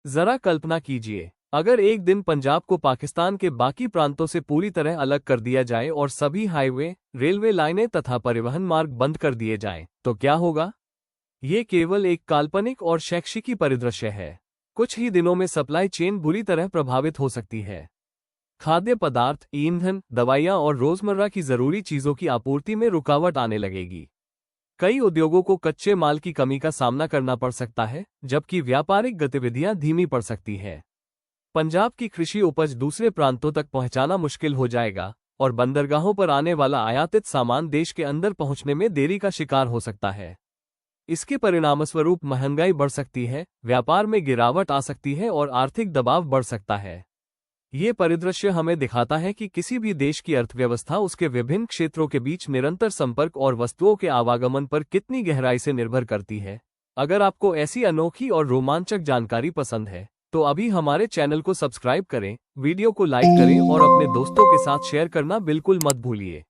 जरा कल्पना कीजिए, अगर एक दिन पंजाब को पाकिस्तान के बाकी प्रांतों से पूरी तरह अलग कर दिया जाए और सभी हाईवे, रेलवे लाइनें तथा परिवहन मार्ग बंद कर दिए जाएं, तो क्या होगा? ये केवल एक काल्पनिक और शैक्षिकी परिदृश्य है। कुछ ही दिनों में सप्लाई चेन बुरी तरह प्रभावित हो सकती है। खाद्य पदार्थ, ईंधन, दवाइयां और रोजमर्रा की जरूरी चीजों की आपूर्ति में रुकावट आने लगेगी। कई उद्योगों को कच्चे माल की कमी का सामना करना पड़ सकता है, जबकि व्यापारिक गतिविधियां धीमी पड़ सकती है। पंजाब की कृषि उपज दूसरे प्रांतों तक पहुंचाना मुश्किल हो जाएगा और बंदरगाहों पर आने वाला आयातित सामान देश के अंदर पहुंचने में देरी का शिकार हो सकता है। इसके परिणामस्वरूप महंगाई बढ़ सकती है, व्यापार में गिरावट आ सकती है और आर्थिक दबाव बढ़ सकता है। ये परिदृश्य हमें दिखाता है कि किसी भी देश की अर्थव्यवस्था उसके विभिन्न क्षेत्रों के बीच निरंतर संपर्क और वस्तुओं के आवागमन पर कितनी गहराई से निर्भर करती है। अगर आपको ऐसी अनोखी और रोमांचक जानकारी पसंद है, तो अभी हमारे चैनल को सब्सक्राइब करें, वीडियो को लाइक करें और अपने दोस्तों के साथ शेयर करना बिल्कुल मत भूलिए।